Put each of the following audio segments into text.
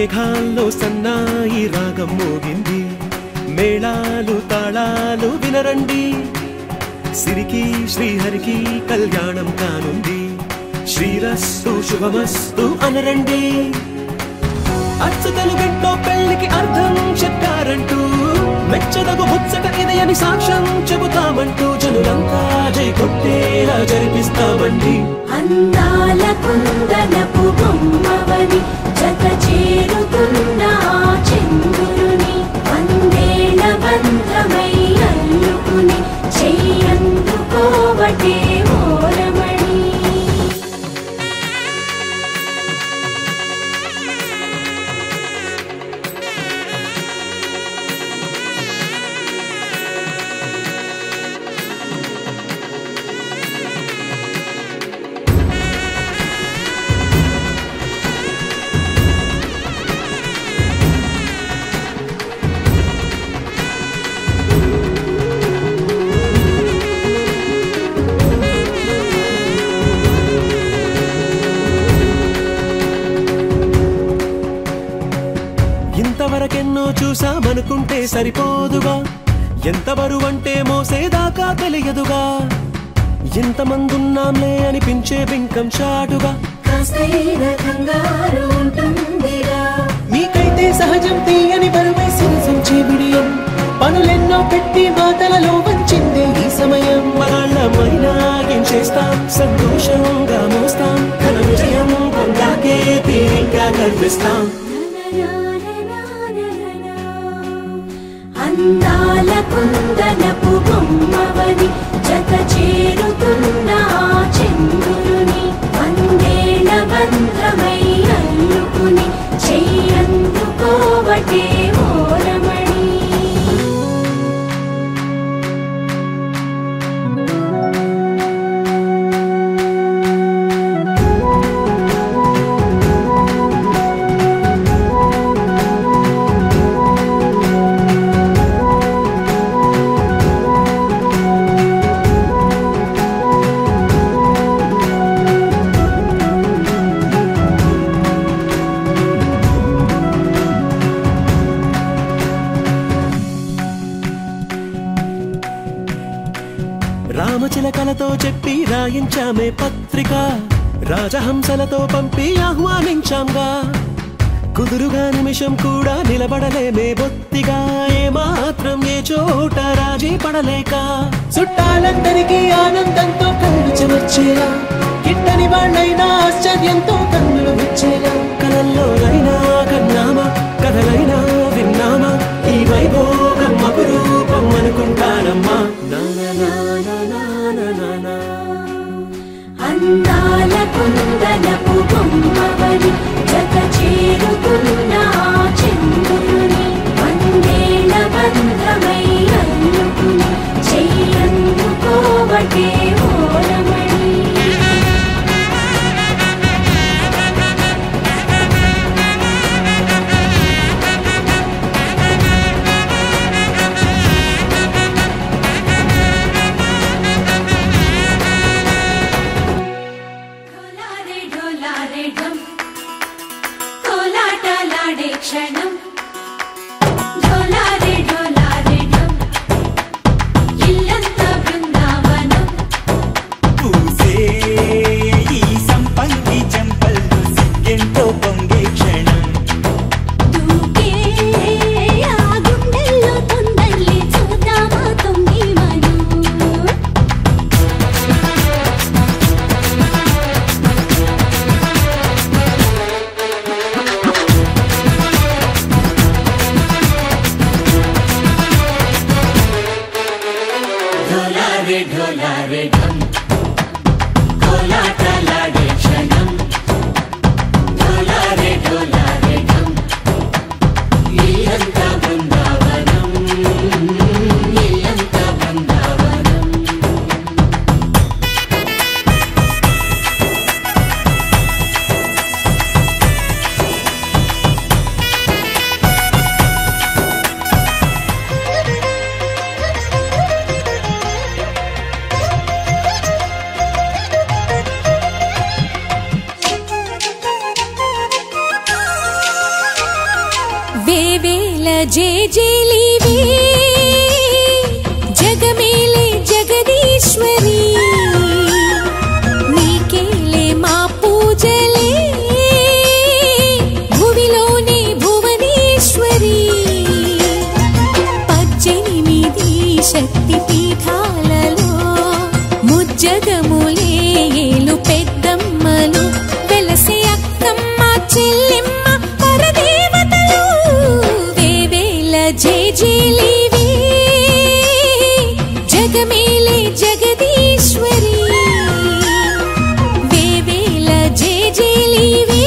మేఘాల్లో సన్నాయి రాగం మోగింది, మేళాలు తాళాలు వినరండి, సిరికి శ్రీహరికి కళ్యాణం కానుంది, శ్రీరస్తు శుభమస్తు అనరండి. అచ్చతలు గంటో పెళ్లికి అర్థం చెప్పారంటూ, మెచ్చదగు ముచ్చట ఇది అని సాక్ష్యం చెబుతామంటూ, జనులంతా జై కొట్టేలా జరిపిస్తామండి. అందాల కుందనపు బొమ్మవని జత చేరుతున్న చంద్రుని, వందేళ్ల బంధమై అల్లుకుని చెయ్యందుకోవటే ఓరమణి. ఇంతవరకెన్నో చూసామనుకుంటే సరిపోదుగా, ఎంత బరువంటే మోసేదాకా తెలియదుగా, ఇంతమందున్నాంలే అనిపించే బింకం చాటుగా, మీకైతే సహజం తీయని బరువై సిరిసించే బిడియం, పనులెన్నో పెట్టి మాటలలో వంచిందే ఈ సమయం. మనాళ్ళమైనా ఏం చేస్తాం, సంతోషంగా మోస్తాం, ఘన విజయం పొందాకే తీరిగ్గా కనిపిస్తాం. అందాల కుందనపు బొమ్మవని జత చేరుతున్న చంద్రుని, వందేళ్ల బంధమై అల్లుకుని చెయ్యందుకోవటే ఓరమణి. రామచిలకలతో చెప్పి రాయించామే పత్రిక, రాజహంసలతో పంపి ఆహ్వానించాంగా, కుదురుగా నిమిషం కూడా నిలబడలేమే బొత్తిగా, ఏమాత్రం ఏ చోట రాజీ పడలేక, చుట్టాలందరికీ ఆనందంతో కళ్ళు చెమర్చేలా, కిట్టని వాళ్ళైనా ఆశ్చర్యంతో కన్నులు విచ్చేలా, కలల్లోనైనా కన్నామా కథలైనా విన్నామా, ఈ వైభోగం అపురూపం అనుకుంటానమ్మా. అందాల కుందనపు బొమ్మవని జత చేరుతున్న చంద్రుని, వందేళ్ల బంధమై అల్లుకుని చెయ్యందుకోవటే ఓరమణి. కోలాటలాడే క్షణం, ఢోలారే ఢోలారే ఢమ్, ఇల్లంతా బృందావనం. పూసే ఈ సంపంగి చెంపల్లో సిగ్గెంతో పొంగే క్షణం, దూకే ఆ గుండెల్లో తొందరలే చూద్దామా తొంగి మనం. ఢోలారే ఢోలారే ఢమ్, కోలాటలాడే క్షణం, ఢోలారే ఢోలారే ఢమ్, ఇల్లంతా బృందావనం, ఇల్లంతా బృందావనం. జేజేలివే జగమేలే జగదీశ్వరి నీకేలే మా పూజలే భువిలోనే భువనేశ్వరి 18 శక్తి పీఠాలలో ముజ్జగములే ఏలు పెద్దమ్మలు వెలసే అక్కమ్మ చెల్లెమ్మ పరదేవతలు వేవేల జేజేలివే జగమేలే జగదీశ్వరి వేవేల జేజేలివే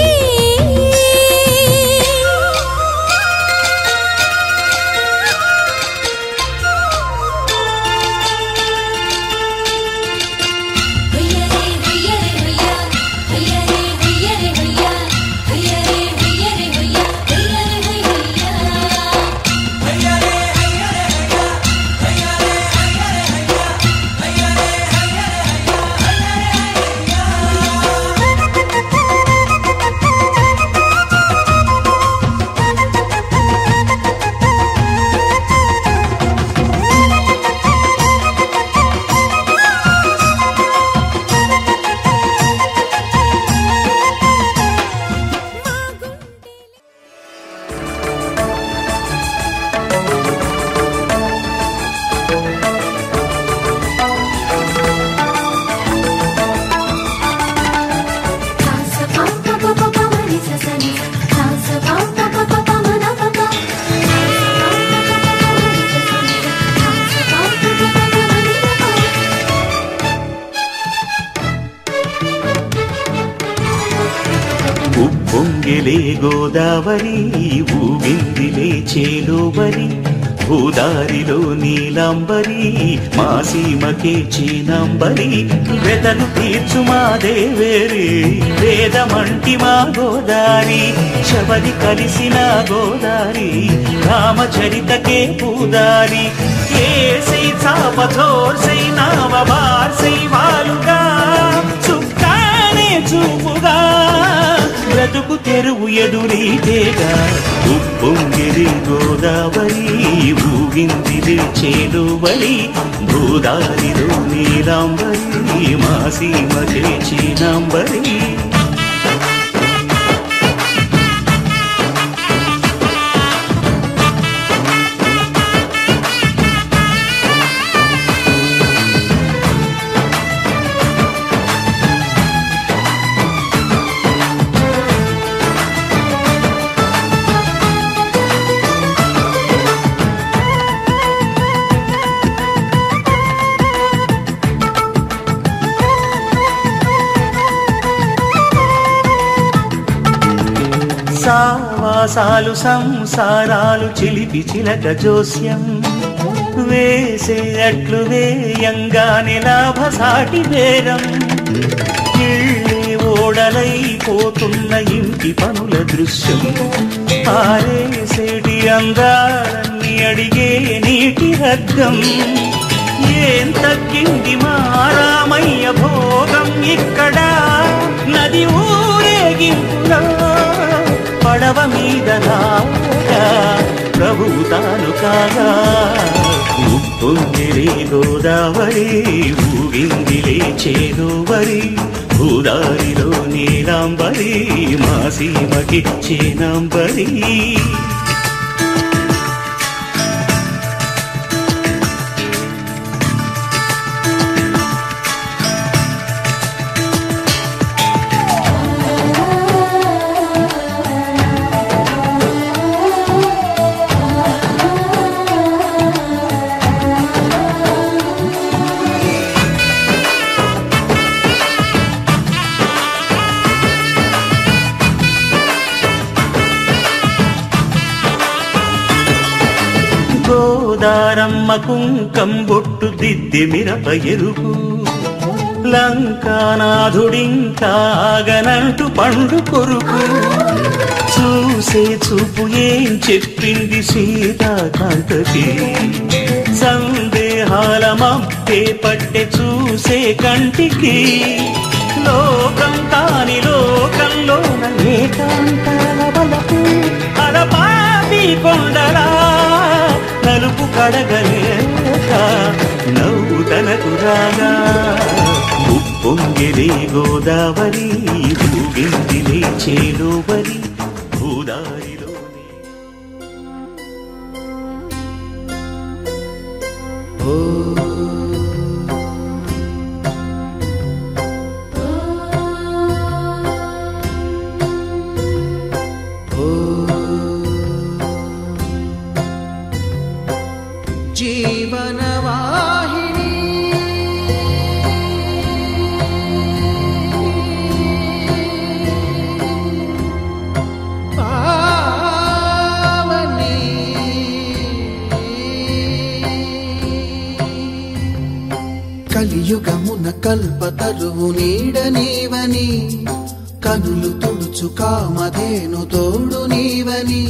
ఉప్పొంగిలే గోదావరి ఊగిందిలే చేలోబరి భూదారిలో నీలాంబరి మా సీమకే చీనాంబరి వెదలు తీర్చు మా దేవేరి వేదమంటి మా గోదారి శబరి కలిసిన గోదారి రామచరితకే పూదారి ఏసై చాపచోర్సై నావబార్సై వాలుగా చుక్కానే చూపుగా బ్రతుకు తెరువు ఎదురీతేగా ఉప్పొంగిలి గోదావరి ఊగిందిలే చేలోబరి భూదారిలో నీలాంబరి మా సీమకే చీనాంబరి సావాసాలు సంసారాలు చిలిపి చిలక జోస్యం వేసే అట్లు వేయంగానే లాభసాటి బేరం ఇళ్ళే ఓడలైపోతున్న ఇంటి పనుల దృశ్యం ఆరేసేటి అందాలన్నీ అడిగే నీటి హద్దం ఏం తగ్గింది మా రామయ్య భోగం ఇక్కడ నది ఊరేగింపులో పడవ మీద రాగా ప్రభువు తాను కాగా ఉప్పొంగిలే గోదావరి ఊగిందిలే చేలోబరి భూదారిలో నీలాంబరి మా సీమకి చీనాంబరి గోదారమ్మ కుంకం బొట్టు దిద్ది మిరప ఎరుపు లంకానాథుడింకాగనంటూ పండు కొరుకు చూసే చూపు ఏం చెప్పింది సీతాకాంతకి సందేహాల మప్పే పట్టె చూసే కంటికి లోకం కాని లోకంలోన ఏకాంతాల బలపు అలపాపి నీ కొండలా నలుపు కడగలేక నవ్వు తనకు రాగా ఉప్పొంగిలే గోదావరి ఊగిందిలే చేలోబరి భూదారిలోనే జీవనవాహిని పావని కలియుగమున కల్పతరువు నీడ నీవని కనులు తుడుచు కామధేను తోడు నీవని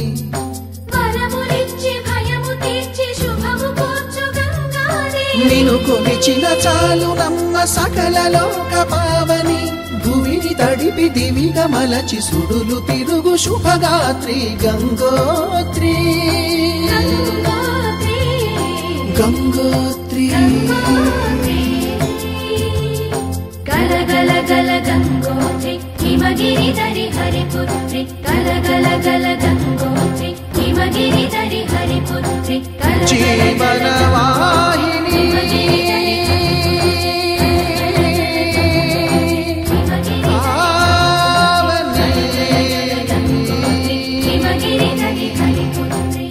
నిను కొలిచిన చాలు నమ్మ సకల లోక పావని భూమిని తడిపి దివిగా మలచి సుడులు తిరుగు శుభగాత్రి గంగోత్రి గంగోత్రి గల గల గల గంగోత్రి హిమగిరి దరి హరిపుత్రి గల గల గల గంగోత్రి హిమగిరి దరి హరిపుత్రి జీవనవాహిని హిమగిరి దరి హరిపుత్రి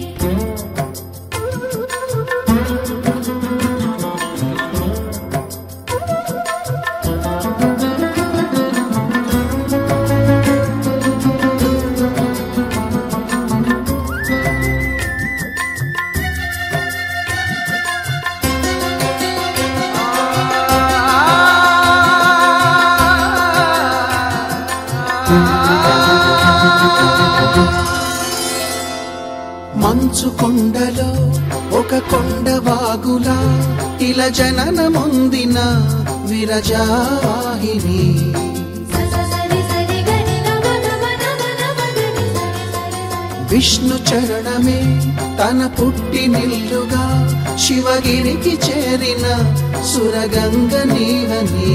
మంచు కొండలో ఒక కొండ వాగులా ఇలా జననమొందిన విరజావాహిని విష్ణు చరణమే తన పుట్టినిల్లుగా శివగిరికి చేరిన సురగంగ నీవని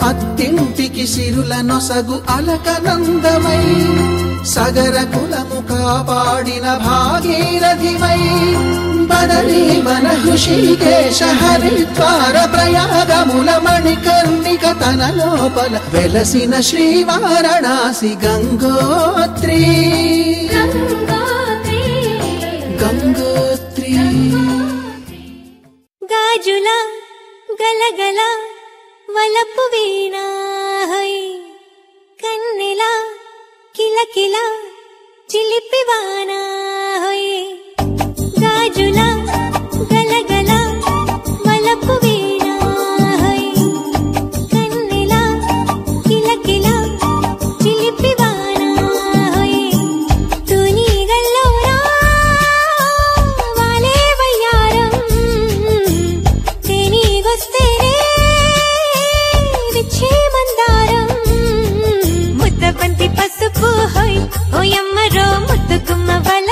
అత్తింటికి సిరుల నొసగు అలకనందమై సగర కులము కాపాడిన భాగీరథివై బదరీవన హృషికేశ హరిద్వార ప్రయాగముల మణికర్ణిక తన లోపల వెలసిన శ్రీవారణాసి గంగోత్రి గంగోత్రి గాజుల గలగల వలపు వీణా కన్నెల కిలకిల చిలిపివానా గాజుల గలగల వలపు వీణా కన్నెల కిలకిల చిలిపివానా తుని గల్లోరా వాలే వయ్యారం తేని వస్తేనే విచ్చే మందారం ముద్దబంతి పసుపు హోయ్ ఓయమ్మరో ముద్దుగుమ్మ వల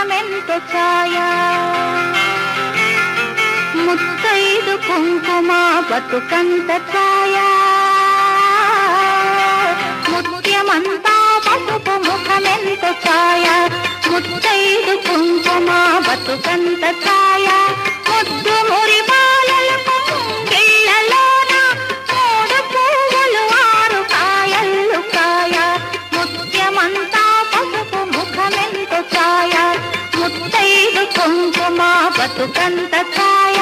ముఖమెంతో ఛాయ ముత్తైదు కుంకుమ బతుకంత ఛాయ ముత్యమంతా పసుపు ముఖమెంతో ఛాయ ముత్తైదు కుంకుమ బతుకంత ఛాయ ముద్దు మురి బాలలకు గిళ్ళలోన మూడు పువ్వులు ఆరు కాయలు కాయ ముత్యమంతా పసుపు ముఖమెంతో ఛాయ ముత్తైదు కుంకుమ బతుకంత ఛాయ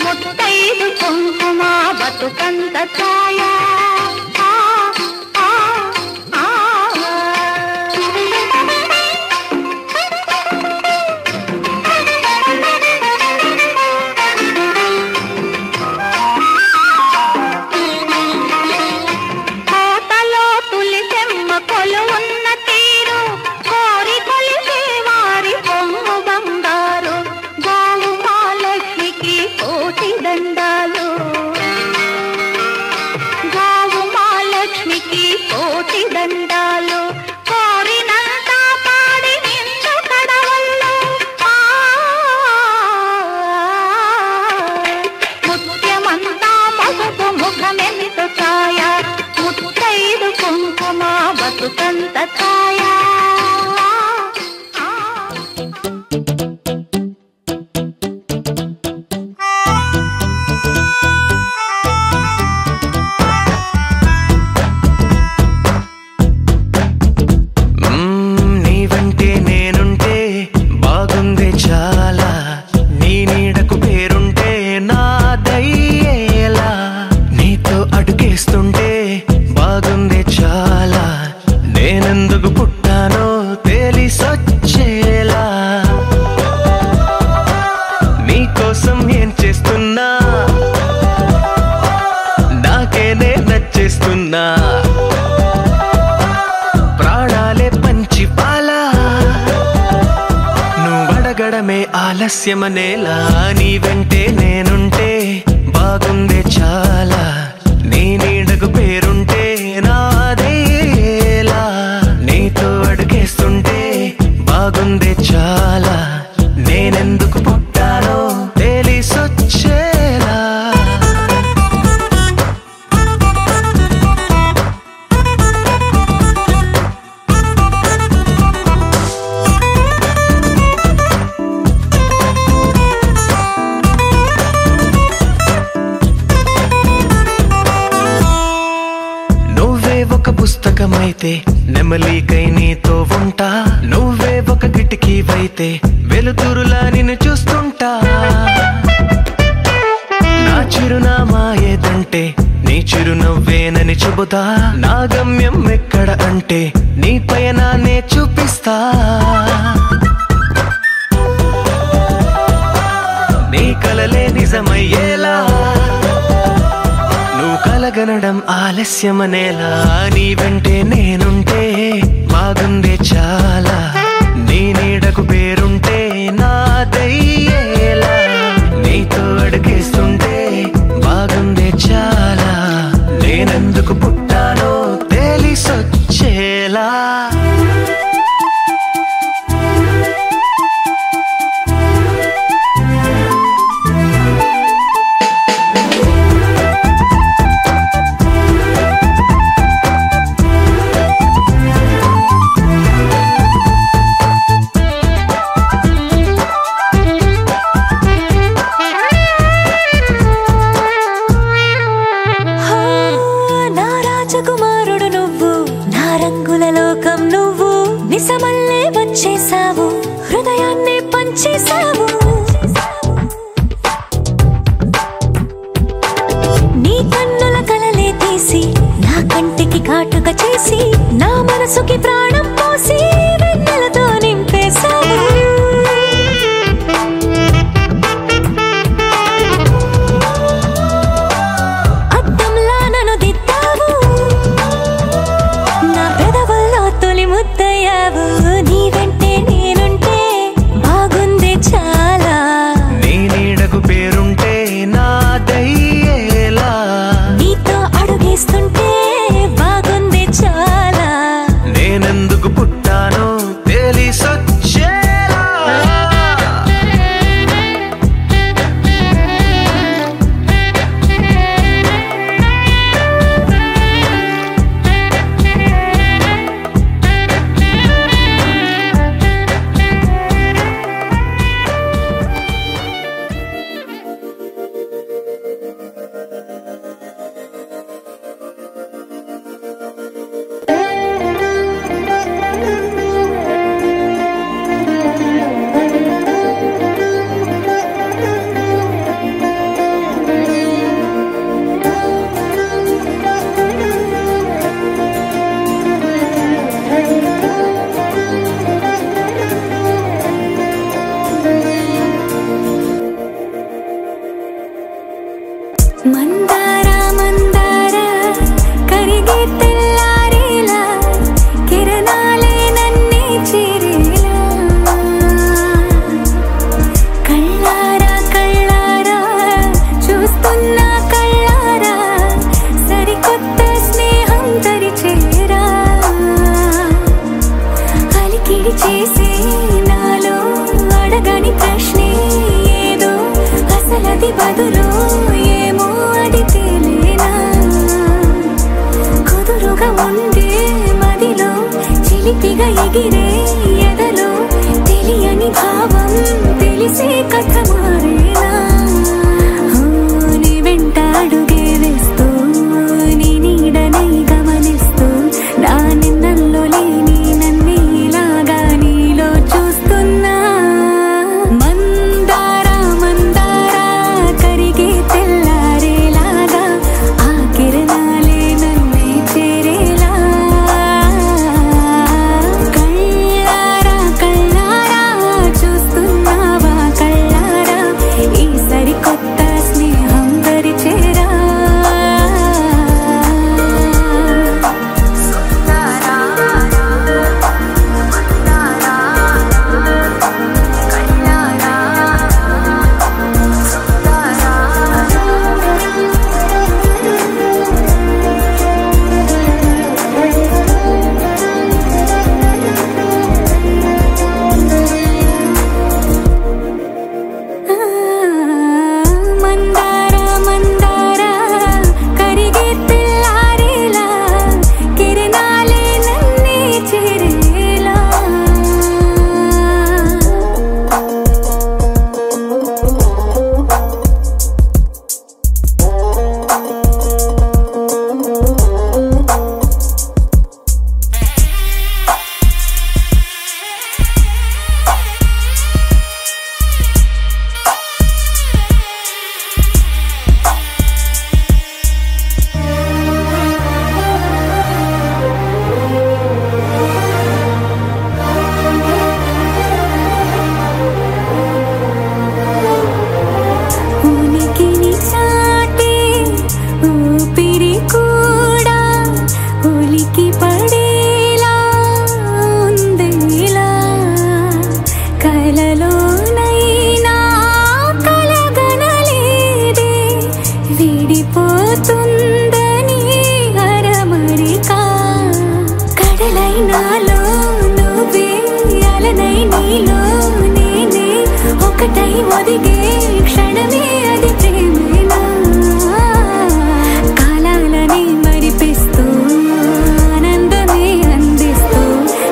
ముత్తైదు కుంకుమ బతుకంత ఛాయ కోటలో తులిసెమ్మ కొలువున్న తీరు కోరి కొలిసే వారి పొంగు బంగారు గోవు మహాలక్ష్మికి కోటి దండాలు గోవు మహాలక్ష్మికి కోటి దండాలు కోరినంత పాడి నిండు కడవల్లో ముత్యమంతా పసుపు ముఖమెంతో ఛాయ ముత్తైదు కుంకుమ బతుకంత ఛాయ నీవంటే నేనుంటే బాగుందే చాలా నీ నీడకు పేరుంటే నాదయ్యేలా నీతో అడుగేస్తుంటే బాగుందే చాలా నేనెందుకు పుట్టానో తెలిసొచ్చేలా నీకోసం ఏం చేస్తున్నా నాకేనే నచ్చేస్తున్నా ప్రాణాలే పంచి పాలా నువ్వడగడమే ఆలస్యమనేలా నీ వెంటే నేనుంటే బాగుందే చాలా నీ నీడకు పేరుంటే నాదేలా నీతో అడుగేస్తుంటే బాగుందే చాలా నేనెందుకు పుట్టానో తెలిసొచ్చేలా నువ్వే ఒక పుస్తకమైతే నెమలికై నీతో ఉంటా నువ్వే ఒక కిటికీవైతే వెలుతురులా నిన్ను చూస్తుంటా నా చిరునామా ఏదంటే నీ చిరునవ్వేనని చెబుతా నా గమ్యం ఎక్కడ అంటే నీ పయనాన్నే చూపిస్తా నీ కలలే నిజమయ్యేలా నువ్వు కలగనడం ఆలస్యమనేలా నీ వెంటే నేనుంటే బాగుందే చాలా నీ నీడకు పేరుంటే నాదయ్యేలా నీతో అడుగేస్తుంటే బాగుందే చాలా నేనెందుకు పుట్టానో తెలిసొచ్చేలా మనసుకి ప్రాణం పోసి వెన్నెలతో నింపేశావు అద్దంలా నన్ను దిద్దావు నా పెదవుల్లో తొలి ముద్దయ్యావు నీ వెంటే నేనుంటే బాగుంది చాలా నీ నీడకు పేరుంటే నాదయ్యేలా నీతో అడుగేస్తుంటే బాగుంది చాలా నేనెందుకు పుట్టానో తెలిసొచ్చేలా మందార మందార కరిగే తెల్లారేలా కిరణాలే నన్నే చేరేలా కళ్ళారా కళ్ళారా చూస్తున్నా కళ్ళారా సరికొత్త స్నేహం తరిచేరా అలికిడి చేసే నాలో అడగని ప్రశ్నే ఏదో అసలది బదులు ఏమో అది తేలేనా కుదురుగా ఉండే మదిలో చిలిపిగా ఎగిరే ఎదలో తెలియని భావం తెలిసే కథ మారేనా నీ వెంట అడుగే వేస్తూ నీ నీడనై గమనిస్తూ నా నిన్నల్లో లేని నన్నే ఇలాగా నీలో చూస్తున్నా మందార మందార కరిగే తెల్లారేలాగా ఆ కిరణాలే నన్నే చేరేలా కళ్ళారా కళ్ళారా చూస్తున్నావా కళ్ళారా ఈ సరికొత్త స్నేహం పరిచేరా మందార మందార కరిగే తెల్లారేలా కిరణాలే నన్నే చేరేలా ఉనికిని చాటే ఊపిరి కూడా ఉలికి పడేలా ఉందేలా కలలోనైనా కలగనలేదే విడిపోతుందని అరమరిక కడలైనాలో నువ్వే అలనై నీలో నేనే ఒకటై ఒదిగే క్షణమే అది ప్రేమేనా కాలాలని మరిపిస్తూ ఆనందమే అందిస్తూ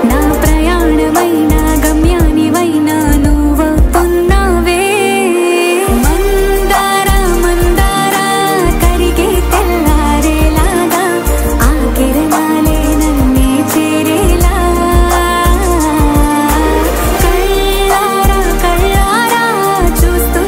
నా ప్రయాణమైన గమ్యానివైనా నువ్వవుతున్నావే మందార మందార కరిగే తెల్లారేలాగా ఆ కిరణాలే నన్నే చేరేలా కళ్ళారా కళ్ళారా చూస్తూ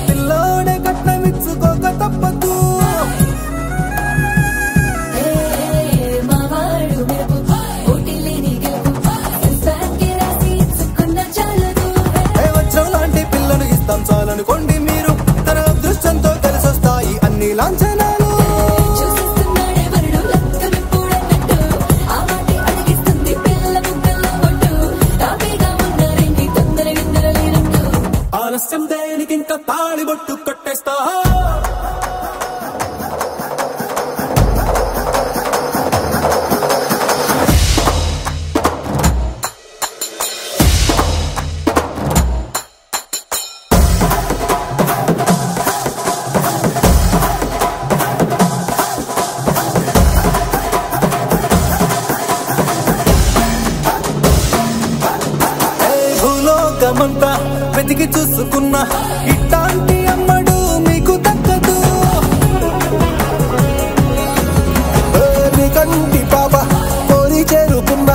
పిల్లోడే కట్నమిచ్చుకోక తప్పదు. వజ్రం లాంటి పిల్లను ఇస్తాం చాలనుకోండి మీరు, తన అదృష్టంతో కలిసొస్తాయి అన్ని లాంఛనాలు. ఆలస్యం దేనికి ఇంకా తాళిబొట్టు కట్టేస్తా. భూలోకమంతా వెతికి చూసుకున్నా ఇట్లాంటి అమ్మడు మీకు దక్కదు. కంటి పాప కోరి చేరుకున్న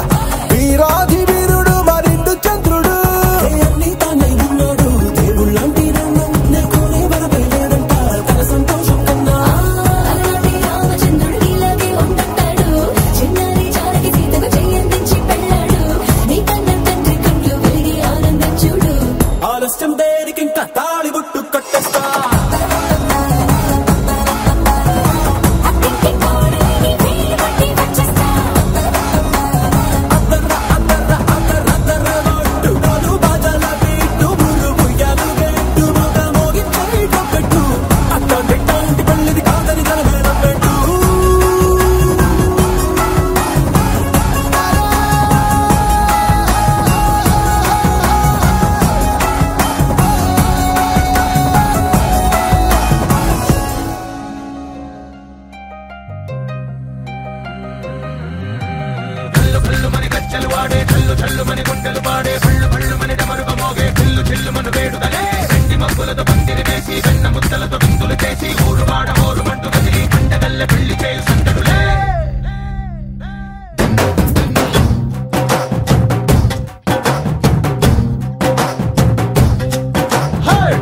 వీరాధి వీరుడు మరిండు చంద్రుడు. అన్ని తానే ఉన్నాడు దేవుళ్ళంటి రంగం, కోరే వరపేడంట తన సంతోషం కన్నా. ఆలస్యం దేనికి ఇంకా తాళిబొట్టు కట్టేస్తా.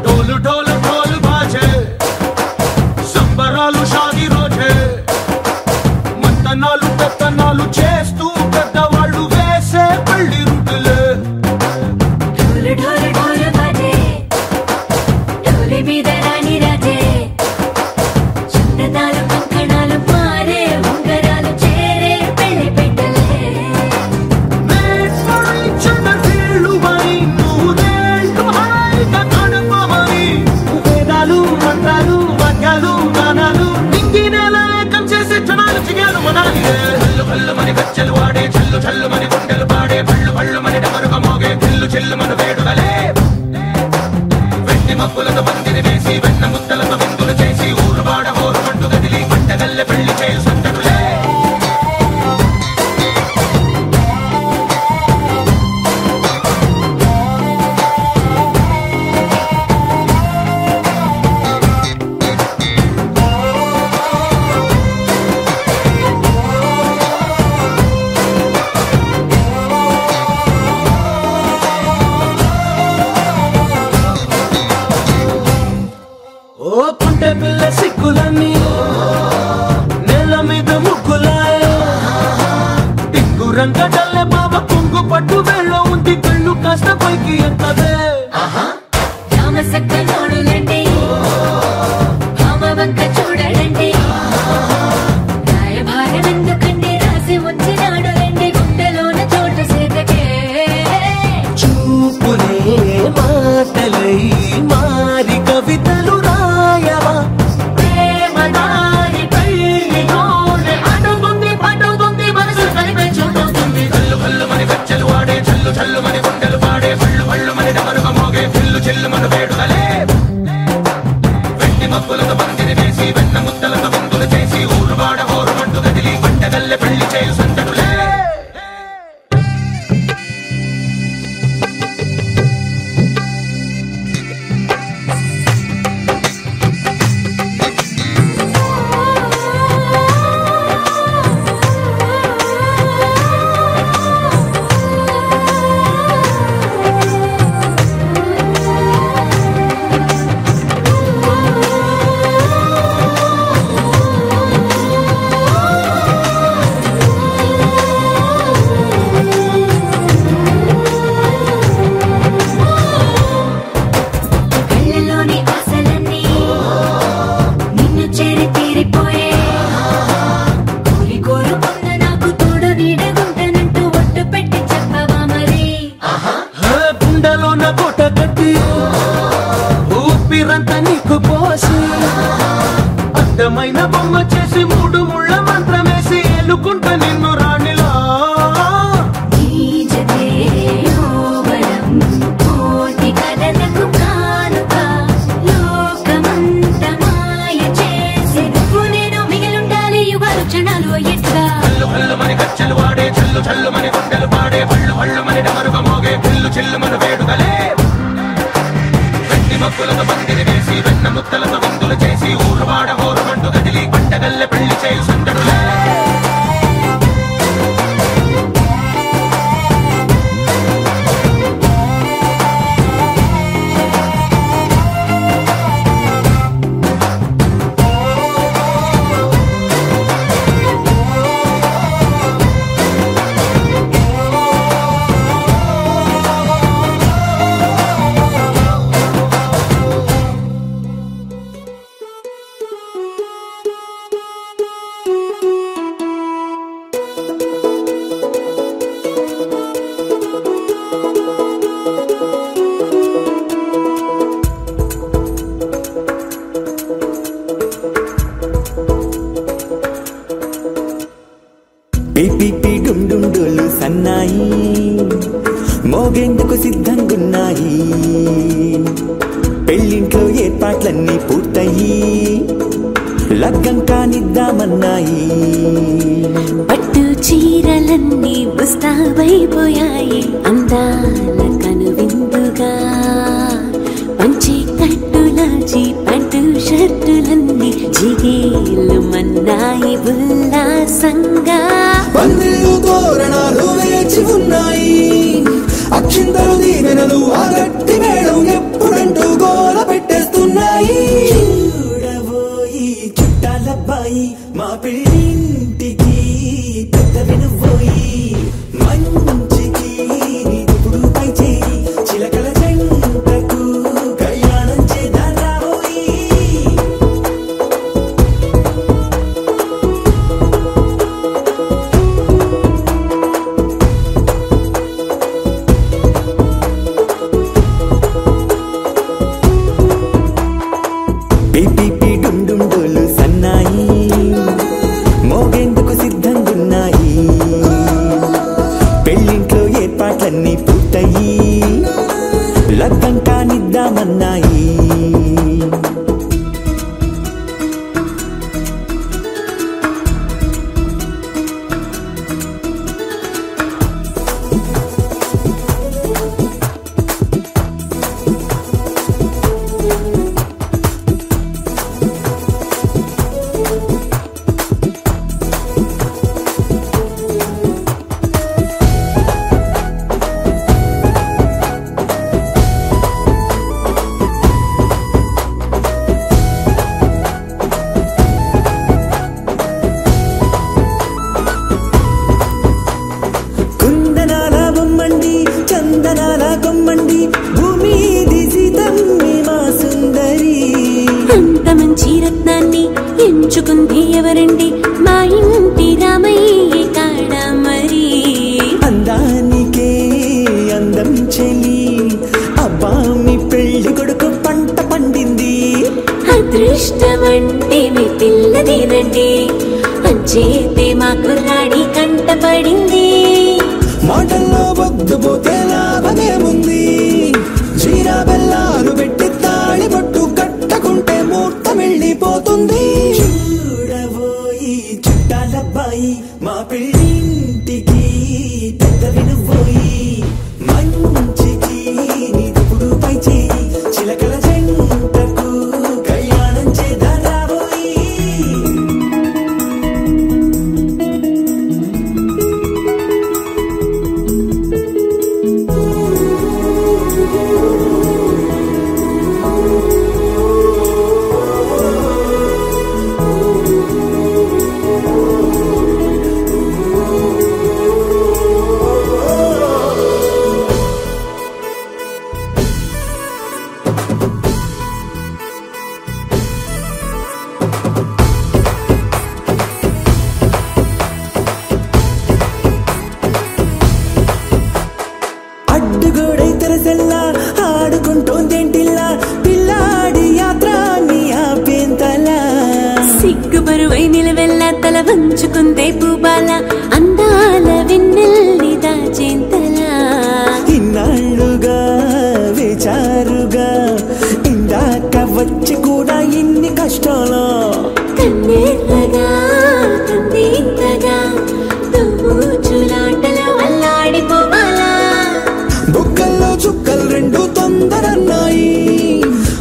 డోలు డోలు డోలు బాజే సంబరాలు షాదీ రోజే, మంతనాలు పెత్తనాలు చేస్తూ పెద్దవాళ్ళు వేసే పెళ్లి రుటులే. మీద రాణి రాజే చందనాలు కంకణాలు మారే ఉంగరాలు చేరే పెళ్లి పెట్టలే. వేదాలు మంత్రాలు వాక్యాలు గానాలు ఇంగినేలా ఏకం చేసే క్షణాలు చిగాలు మనాలి. చల్లు కల్లు మని గచ్చలు వాడే చల్లు చల్లు మని గుండెలు పాడే పళ్ళు పళ్ళు మని డమరుగ మోగే చిల్లు చిల్లు మన వేడుదలే. వెండి మబ్బులతో పందిరి వేసి వెన్న ముద్దలతో విందులు చేసి ఊరు వాడ హోరు మంటు గదిలి పంటగల్లె పెళ్లి చేయు సందడులే. అందమైన బొమ్మ చేసి మూడు ముళ్ళ మంత్రమేసి ఎలుకుంట నిన్ను రాణిలా కచ్చలు వాడే చల్లు చల్లు మన గుండెలు పాడే పళ్ళు పళ్ళు మన డమరుగ మోగే పిల్లు చిల్లు మన వేడుకలే వెండి మక్కులతో పందిరి వేసి వెన్న ముత్తలతో విందులు చేసి ఊరువాడ హోరుమంటూ కదిలి పంటగల్లె పెళ్లి చేయు సందడులే పిపి డుండుండోలు సన్నాయి మోగేందుకు సిద్ధంగున్నాయి పెళ్ళింట్లో ఏర్పాట్లన్నీ పూర్తయి లగ్గం కానిద్దామన్నాయి పట్టు చీరలన్నీ ముస్తాబైపోయాయి అందాల కనువిందుగా పంచి కట్టులాచి పంటు షర్టులన్నీ జిగేలు మన్నాయి ఉల్లాసంగా పందిళ్ళు తోరణాలు వేచి ఉన్నాయి అక్షింతలు దీవెనలు ఆ గట్టి మేడం ఎప్పుడంటూ గోల పెట్టేస్తున్నాయి చూడబోయి చుట్టాలబ్బాయి మా పెళ్ళింటికి పెద్ద వినుబోయి మంచికి ఇప్పుడు పై చేయి చిలకల జంటకు కళ్యాణం చేద్దాం రాబోయి పిపి డుండుండోలు సన్నాయి మోగేందుకు సిద్ధంగున్నాయి పెళ్ళింట్లో ఏర్పాట్లన్నీ పూర్తయి లగ్గం కానిద్దామన్నాయి కుందనాల బొమ్మండి చందనాల కొమ్మండి భూమి దిశితమ్మి మా సుందరి అంత మంచి రత్నాన్ని ఎంచుకుంది ఎవరండి మా ఇంటి రామయ్య కాడ మరి అందానికే అందం చెలి అబ్బా మీ పెళ్లి కొడుకు పంట పండింది అదృష్టమంటే మీ పిల్లదేనండి అంచేతే మా కుర్రాడి కంట పడింది మాటల్లో వద్దు పోతే లాభమేముంది జీరా బెల్లాలు పెట్టి తాళి పట్టు కట్టకుంటే ముహూర్తం వెళ్ళిపోతుంది చూడబోయి చుట్టాలబ్బాయి మా పెళ్ళింటికి పెద్ద వినుబోయి మంచికి ఇప్పుడు పై చేయి చిలకల జంటకు కళ్యాణం చేద్దాం రాబోయి నిలవెల్లా తల వంచుకుందే పూబాల అందాల వెన్నెల్లి దాచేంతలా ఇన్నాళ్ళుగా వేచారుగా ఇందాక వచ్చి కూడా ఇన్ని కష్టాలు కన్నెర్రగా కందింతగా నువ్వు చులాటలో అల్లాడిపోవాలా బుక్కల్లో చుక్కలు రెండు తొందరన్నాయి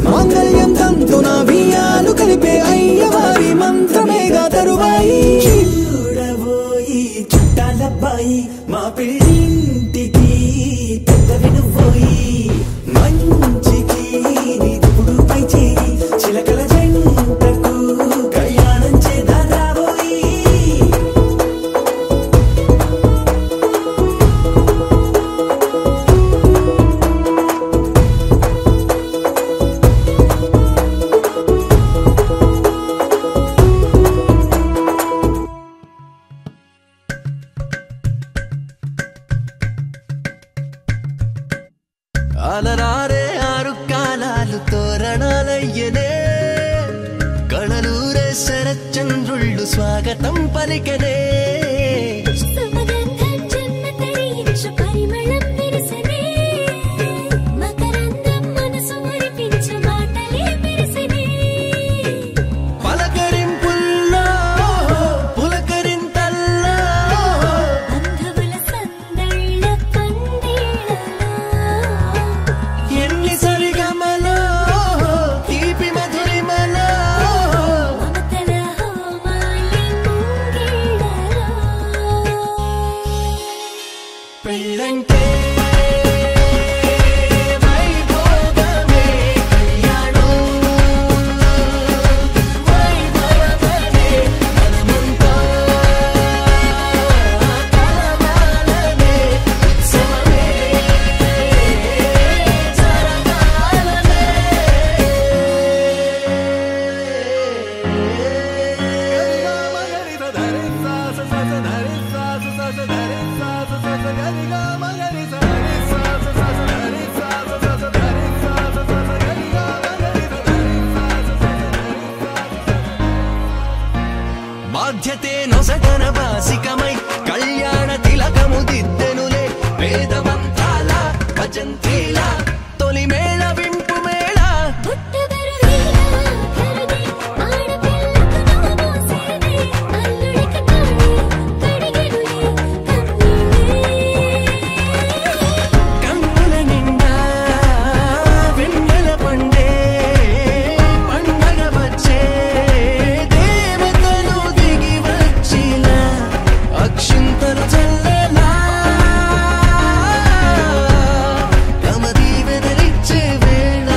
మాంగళ్యం తంతున బియ్యాలు కలిపే అయ్యవారి మంత్రమేగా తరువాయి చూడబోయి చుట్టాలబ్బాయి మా పెళ్ళింటికి పెద్దవి నువ్వోయి మంచికి నీ దుపుడు పై చేయి చిలకల జంటకు కళ్యాణం చేద్దాం రాబోయి అలరారే ఆరు కాలాలు తోరణాలయ్యనే కళలూరే శరచంద్రుళ్ళు స్వాగతం పలికనే సుమగంధం జన్మ తరించు పరిమళం విరిసెనే మకరందం మనసు మురిపించు మాటలే విరిసెనే పలకరింపుల్లో పులకరింతల్లో బంధువుల సందళ్ళ పందిళ్ళలో ఎన్ని సరిగమలో తీపి మధురిమలో మమతల హోమాలి ముంగిళ్ళలో పెళ్ళంటే వైభోగమే కళ్యాణం వైభవమనే మనమంతా కలవాలనే ఉత్సవమే జరగాలనే బాధ్యతే నొసగన వాసికమై కళ్యాణ తిలకము దిద్దెనులే వేదమంత్రాల భజంత్రీల తొలి మేళ వింపు మేళ పుట్టబరు వీరా కరుదే ఆడపిల్లకు నోమోసేదే అల్లుడికి తాళి కడిగెనులే కన్నీళ్ళే కన్నుల నిండా వెన్నెల పండే పండగ వచ్చే దేవతలు దిగి వచ్చిన అక్షింతలు చల్లెలా తమ దీవెనలిచ్చే వేళ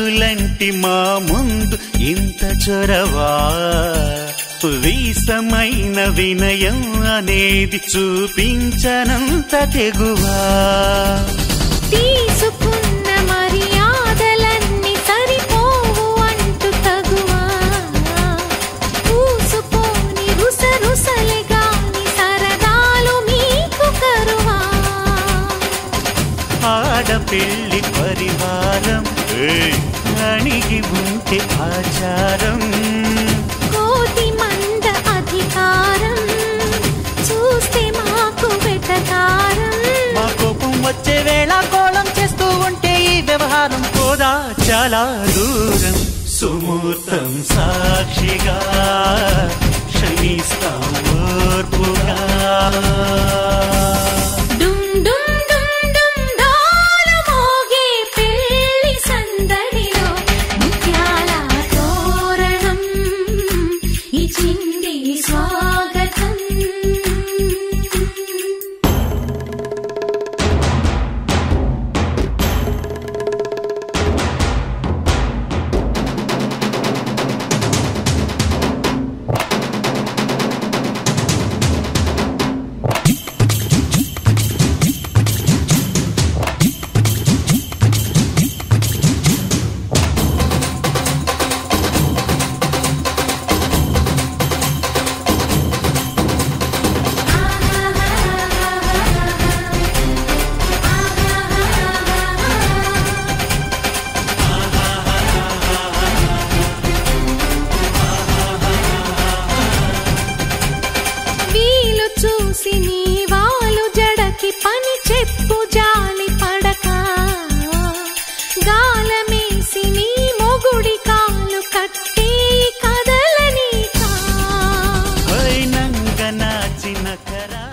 రాజులంటి మా ముందు ఇంత చొరవా వీసమైన వినయం అనేది చూపించనంత తెగువా తీసుకున్న మర్యాదలన్నీ సరిపోవు అంటూ తగువా పూసుకొని రుసరుసలే గాని సరదాలు మీకు కరువా ఆడపిల్లి పరివారం అణిగి ఉంటే ఆచారం కోటి మంద అధికారం చూస్తే మాకు వెటకారం మా కోపం వచ్చే వేళ కోళం చేస్తూ ఉంటే ఈ వ్యవహారం పోదా చాలా దూరం సుమూర్తం సాక్షిగా క్షమిస్తాం ఓర్పుగా డుమ్ డుమ్ డుమ్ డుమ్ డాలు మోగే పెళ్లి సందడిలో ముత్యాల తోరణం ఇచ్చింది స్వాగతం వీలు చూసి నీ వాలు జడకి పని చెప్పు జాలి పడక గాలమేసి నీ మొగుడి కాలు కట్టి కదలనీకా అయినంగ నాచిన కరా